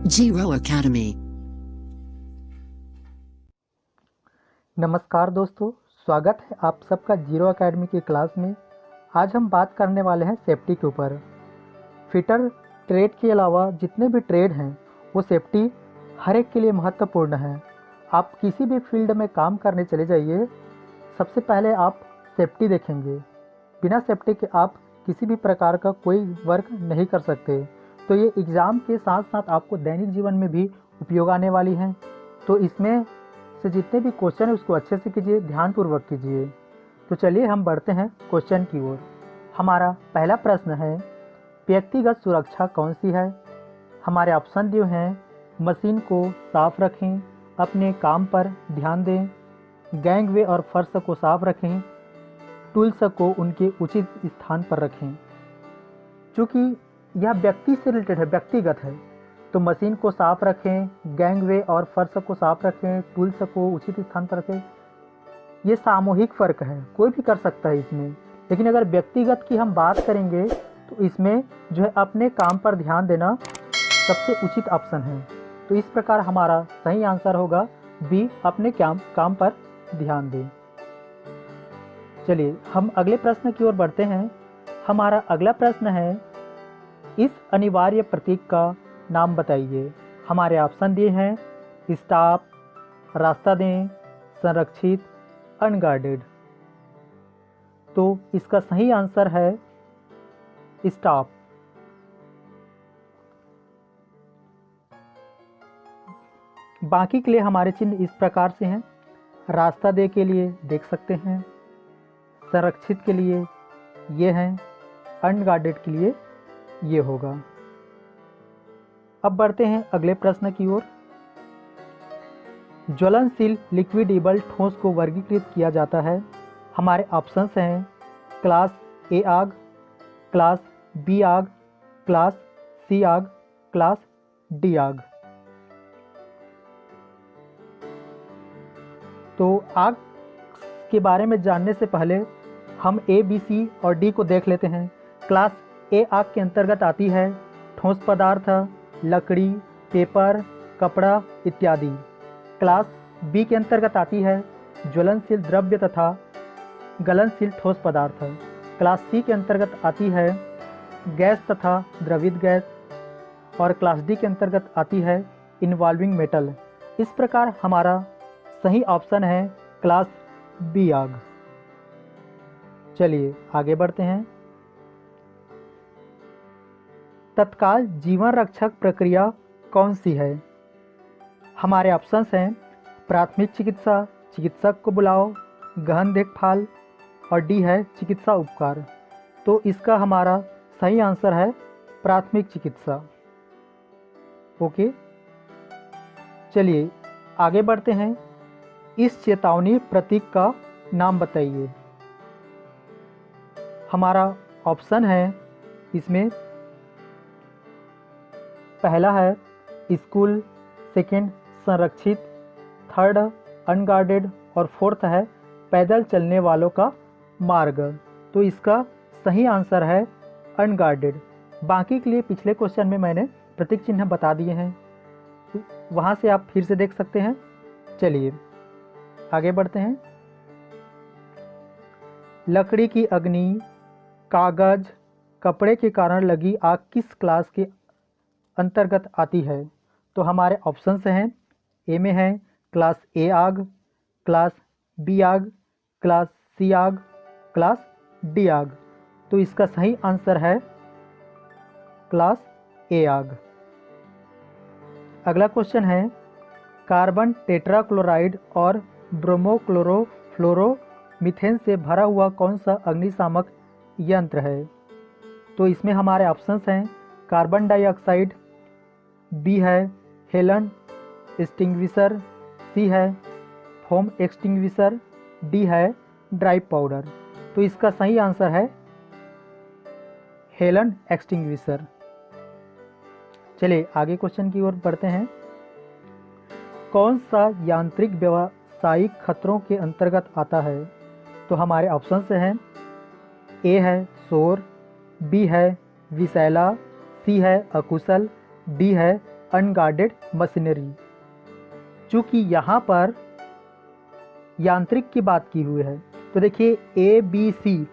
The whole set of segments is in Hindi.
Zero Academy. नमस्कार दोस्तों, स्वागत है आप सबका जीरो एकेडमी की क्लास में। आज हम बात करने वाले हैं सेफ्टी के ऊपर। फिटर ट्रेड के अलावा जितने भी ट्रेड हैं वो सेफ्टी हर एक के लिए महत्वपूर्ण है। आप किसी भी फील्ड में काम करने चले जाइए, सबसे पहले आप सेफ्टी देखेंगे। बिना सेफ्टी के आप किसी भी प्रकार का कोई वर्क नहीं कर सकते। तो ये एग्ज़ाम के साथ साथ आपको दैनिक जीवन में भी उपयोग आने वाली हैं। तो इसमें से जितने भी क्वेश्चन है उसको अच्छे से कीजिए, ध्यानपूर्वक कीजिए। तो चलिए हम बढ़ते हैं क्वेश्चन की ओर। हमारा पहला प्रश्न है, व्यक्तिगत सुरक्षा कौन सी है? हमारे ऑप्शन दिए हैं, मशीन को साफ रखें, अपने काम पर ध्यान दें, गैंगवे और फर्श को साफ रखें, टूल्स को उनके उचित स्थान पर रखें। चूँकि यह व्यक्ति से रिलेटेड है, व्यक्तिगत है, तो मशीन को साफ रखें, गैंगवे और फर्श को साफ रखें, टूल्स को उचित स्थान पर रखें। ये सामूहिक फ़र्क है, कोई भी कर सकता है इसमें। लेकिन अगर व्यक्तिगत की हम बात करेंगे तो इसमें जो है अपने काम पर ध्यान देना सबसे उचित ऑप्शन है। तो इस प्रकार हमारा सही आंसर होगा बी, अपने काम पर ध्यान दें। चलिए हम अगले प्रश्न की ओर बढ़ते हैं। हमारा अगला प्रश्न है, इस अनिवार्य प्रतीक का नाम बताइए। हमारे ऑप्शन दिए हैं, स्टॉप, रास्ता दें, संरक्षित, अनगार्डेड। तो इसका सही आंसर है स्टॉप। बाकी के लिए हमारे चिन्ह इस प्रकार से हैं। रास्ता दे के लिए देख सकते हैं, संरक्षित के लिए ये हैं, अनगार्डेड के लिए ये होगा। अब बढ़ते हैं अगले प्रश्न की ओर। ज्वलनशील लिक्विडेबल ठोस को वर्गीकृत किया जाता है। हमारे ऑप्शंस हैं, क्लास ए आग, क्लास बी आग, क्लास सी आग, क्लास डी आग। तो आग के बारे में जानने से पहले हम ए, बी, सी और डी को देख लेते हैं। क्लास ए आग के अंतर्गत आती है ठोस पदार्थ, लकड़ी, पेपर, कपड़ा इत्यादि। क्लास बी के अंतर्गत आती है ज्वलनशील द्रव्य तथा गलनशील ठोस पदार्थ। क्लास सी के अंतर्गत आती है गैस तथा द्रवित गैस, और क्लास डी के अंतर्गत आती है इन्वॉल्विंग मेटल। इस प्रकार हमारा सही ऑप्शन है क्लास बी आग। चलिए आगे बढ़ते हैं। तत्काल जीवन रक्षक प्रक्रिया कौन सी है? हमारे ऑप्शंस हैं, प्राथमिक चिकित्सा, चिकित्सक को बुलाओ, गहन देखभाल, और डी है चिकित्सा उपचार। तो इसका हमारा सही आंसर है प्राथमिक चिकित्सा। ओके, चलिए आगे बढ़ते हैं। इस चेतावनी प्रतीक का नाम बताइए। हमारा ऑप्शन है इसमें, पहला है स्कूल, सेकंड संरक्षित, थर्ड अनगार्डेड, और फोर्थ है पैदल चलने वालों का मार्ग। तो इसका सही आंसर है अनगार्डेड। बाकी के लिए पिछले क्वेश्चन में मैंने प्रतीक चिन्ह बता दिए हैं, वहाँ से आप फिर से देख सकते हैं। चलिए आगे बढ़ते हैं। लकड़ी की अग्नि, कागज, कपड़े के कारण लगी आग किस क्लास के अंतर्गत आती है? तो हमारे ऑप्शंस हैं, ए में है क्लास ए आग, क्लास बी आग, क्लास सी आग, क्लास डी आग। तो इसका सही आंसर है क्लास ए आग। अगला क्वेश्चन है, कार्बन टेट्राक्लोराइड और ब्रोमोक्लोरोफ्लोरोमीथेन से भरा हुआ कौन सा अग्निशामक यंत्र है? तो इसमें हमारे ऑप्शंस हैं, कार्बन डाइऑक्साइड, बी है हेलन एक्सटिंग्विशर, सी है फोम एक्सटिंग्विशर, डी है ड्राई पाउडर। तो इसका सही आंसर है हेलन एक्सटिंग्विशर। चलिए आगे क्वेश्चन की ओर बढ़ते हैं। कौन सा यांत्रिक व्यावसायिक खतरों के अंतर्गत आता है? तो हमारे ऑप्शन से हैं, ए है शोर, बी है विषैला, सी है अकुशल, डी है अनगार्डेड मशीनरी। चूँकि यहाँ पर यांत्रिक की बात की हुई है तो देखिए ABC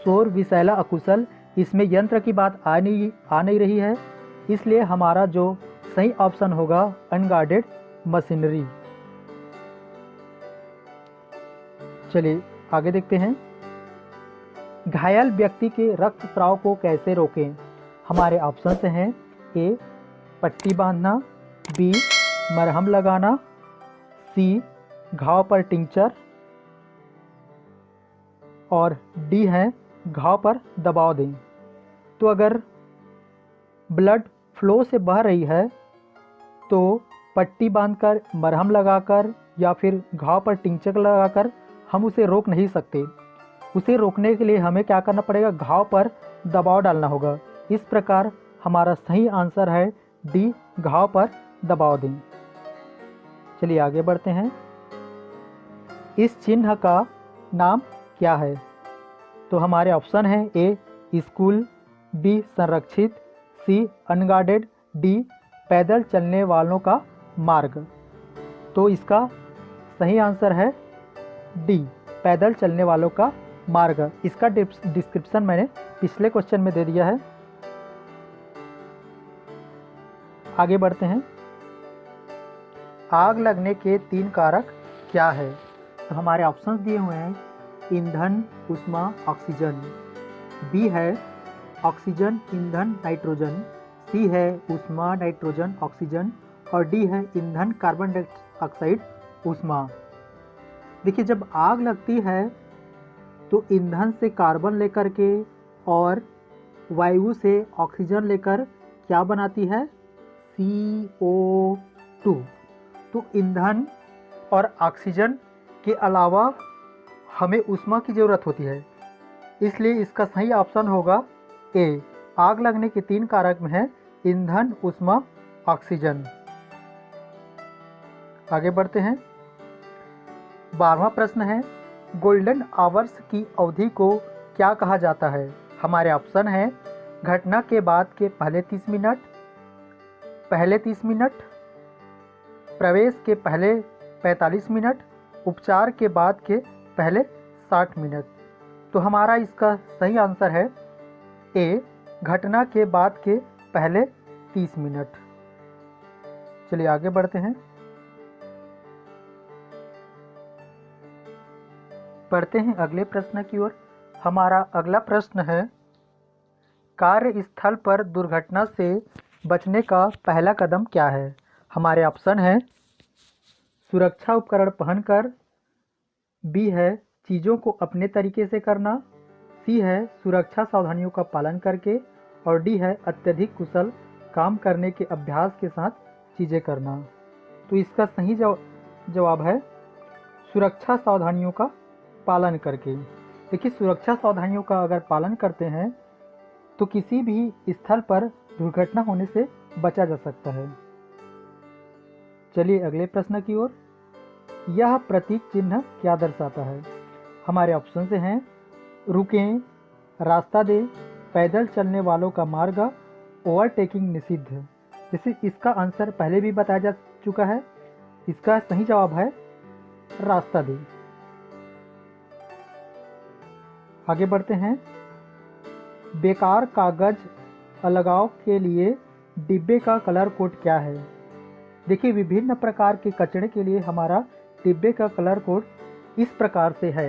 शोर विषैला अकुशल, इसमें यंत्र की बात आ नहीं रही है, इसलिए हमारा जो सही ऑप्शन होगा अनगार्डेड मशीनरी। चलिए आगे देखते हैं। घायल व्यक्ति के रक्तस्राव को कैसे रोकें? हमारे ऑप्शन हैं ए पट्टी बांधना, बी मरहम लगाना, सी घाव पर टिंचर और डी है घाव पर दबाव दें। तो अगर ब्लड फ्लो से बह रही है तो पट्टी बांधकर, मरहम लगाकर या फिर घाव पर टिंचर लगाकर हम उसे रोक नहीं सकते। उसे रोकने के लिए हमें क्या करना पड़ेगा? घाव पर दबाव डालना होगा। इस प्रकार हमारा सही आंसर है डी घाव पर दबाव दें। चलिए आगे बढ़ते हैं। इस चिन्ह का नाम क्या है? तो हमारे ऑप्शन हैं ए स्कूल, बी संरक्षित, सी अनगार्डेड, डी पैदल चलने वालों का मार्ग। तो इसका सही आंसर है डी पैदल चलने वालों का मार्ग। इसका डिस्क्रिप्शन मैंने पिछले क्वेश्चन में दे दिया है। आगे बढ़ते हैं। आग लगने के 3 कारक क्या है? तो हमारे ऑप्शंस दिए हुए हैं ईंधन, ऊष्मा, ऑक्सीजन। बी है ऑक्सीजन, ईंधन, नाइट्रोजन, सी है ऊष्मा, नाइट्रोजन, ऑक्सीजन और डी है ईंधन, कार्बन डाइऑक्साइड, ऊष्मा। देखिए जब आग लगती है तो ईंधन से कार्बन लेकर के और वायु से ऑक्सीजन लेकर क्या बनाती है? CO2। तो ईंधन और ऑक्सीजन के अलावा हमें ऊष्मा की ज़रूरत होती है, इसलिए इसका सही ऑप्शन होगा ए। आग लगने के 3 कारक में है ईंधन, ऊष्मा, ऑक्सीजन। आगे बढ़ते हैं। 12वां प्रश्न है गोल्डन आवर्स की अवधि को क्या कहा जाता है? हमारे ऑप्शन हैं घटना के बाद के पहले 30 मिनट, पहले 30 मिनट, प्रवेश के पहले 45 मिनट, उपचार के बाद के पहले 60 मिनट। तो हमारा इसका सही आंसर है ए घटना के बाद के पहले 30 मिनट। चलिए आगे बढ़ते हैं। बढ़ते हैं अगले प्रश्न की ओर। हमारा अगला प्रश्न है कार्यस्थल पर दुर्घटना से बचने का पहला कदम क्या है? हमारे ऑप्शन हैं सुरक्षा उपकरण पहनकर, बी है चीज़ों को अपने तरीके से करना, सी है सुरक्षा सावधानियों का पालन करके और डी है अत्यधिक कुशल काम करने के अभ्यास के साथ चीज़ें करना। तो इसका सही जवाब है सुरक्षा सावधानियों का पालन करके। देखिए सुरक्षा सावधानियों का अगर पालन करते हैं तो किसी भी स्थल पर दुर्घटना होने से बचा जा सकता है। चलिए अगले प्रश्न की ओर। यह प्रतीक चिन्ह क्या दर्शाता है? हमारे ऑप्शन से हैं रुकें, रास्ता दें, पैदल चलने वालों का मार्ग, ओवरटेकिंग निषिद्ध। जैसे इसका आंसर पहले भी बताया जा चुका है, इसका सही जवाब है रास्ता दें। आगे बढ़ते हैं। बेकार कागज अलगाव के लिए डिब्बे का कलर कोड क्या है? देखिए विभिन्न प्रकार के कचरे के लिए हमारा डिब्बे का कलर कोड इस प्रकार से है।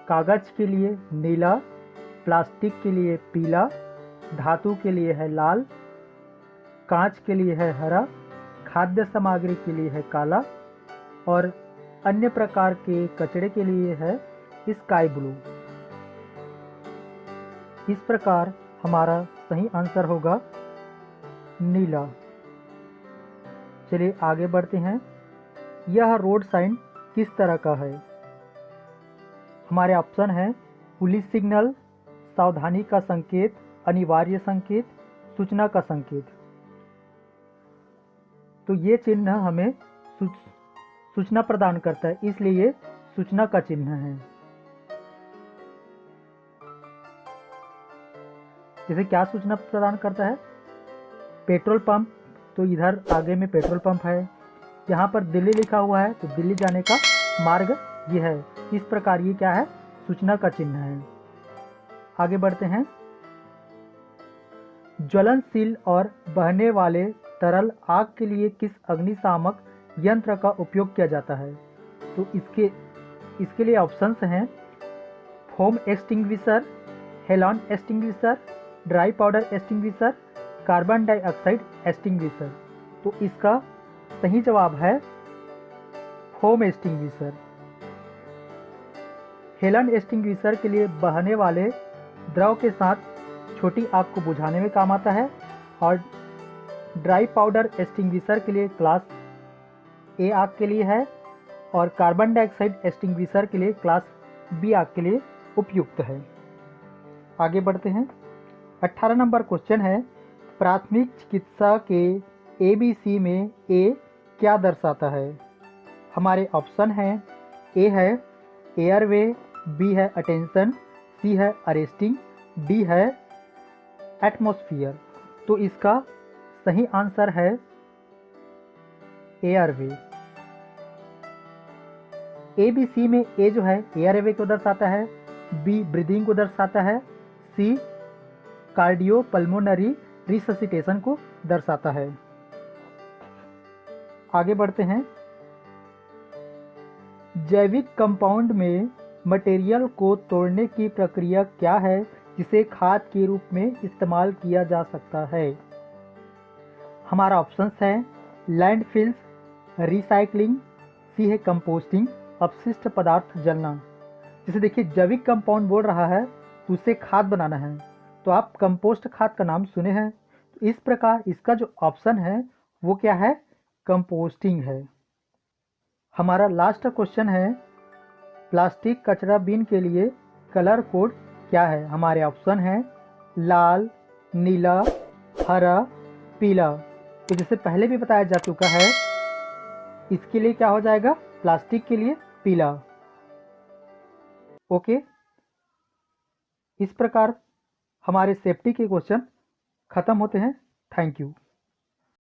कागज के लिए नीला, प्लास्टिक के लिए पीला, धातु के लिए है लाल, कांच के लिए है हरा, खाद्य सामग्री के लिए है काला और अन्य प्रकार के कचरे के लिए है स्काई ब्लू। इस प्रकार हमारा सही आंसर होगा नीला। चलिए आगे बढ़ते हैं। यह रोड साइन किस तरह का है? हमारे ऑप्शन है पुलिस सिग्नल, सावधानी का संकेत, अनिवार्य संकेत, सूचना का संकेत। तो ये चिन्ह हमें सूचना प्रदान करता है, इसलिए ये सूचना का चिन्ह है। जैसे क्या सूचना प्रदान करता है? पेट्रोल पंप तो इधर आगे में पेट्रोल पंप है। यहाँ पर दिल्ली लिखा हुआ है तो दिल्ली जाने का मार्ग ये है। इस प्रकार ये क्या है, सूचना का चिन्ह है। आगे बढ़ते हैं। ज्वलनशील और बहने वाले तरल आग के लिए किस अग्निशामक यंत्र का उपयोग किया जाता है? तो इसके लिए ऑप्शंस हैं foam extinguisher, halon extinguisher, dry powder extinguisher, carbon dioxide extinguisher. तो इसका सही जवाब है फोम एक्सटिंग्विशर। हेलन एक्सटिंग्विशर के लिए बहने वाले द्रव के साथ छोटी आग को बुझाने में काम आता है, और ड्राई पाउडर एक्सटिंग्विशर के लिए क्लास ए आग के लिए है, और कार्बन डाइऑक्साइड एक्सटिंग्विशर के लिए क्लास बी आग के लिए उपयुक्त है। आगे बढ़ते हैं। 18 नंबर क्वेश्चन है, प्राथमिक चिकित्सा के ABC में ए क्या दर्शाता है? हमारे ऑप्शन हैं, ए है एयरवे, बी है अटेंशन, सी है अरेस्टिंग, डी है एटमॉस्फेयर। तो इसका सही आंसर है एयरवे। ABC में ए जो है एयरवे को दर्शाता है, बी ब्रीदिंग को दर्शाता है, सी कार्डियो पल्मोनरी रिससिटेशन को दर्शाता है। आगे बढ़ते हैं। जैविक कंपाउंड में मटेरियल को तोड़ने की प्रक्रिया क्या है जिसे खाद के रूप में इस्तेमाल किया जा सकता है? हमारा ऑप्शंस है लैंडफिल्स, रिसाइकलिंग, सी है कंपोस्टिंग, अपशिष्ट पदार्थ जलना। जैसे देखिए जैविक कंपाउंड बोल रहा है तो उससे खाद बनाना है, तो आप कंपोस्ट खाद का नाम सुने हैं। तो इस प्रकार इसका जो ऑप्शन है वो क्या है, कंपोस्टिंग है। हमारा लास्ट क्वेश्चन है, प्लास्टिक कचरा बिन के लिए कलर कोड क्या है? हमारे ऑप्शन है लाल, नीला, हरा, पीला। तो जैसे पहले भी बताया जा चुका है, इसके लिए क्या हो जाएगा, प्लास्टिक के लिए पीला। ओके, इस प्रकार हमारे सेफ्टी के क्वेश्चन खत्म होते हैं। Thank you.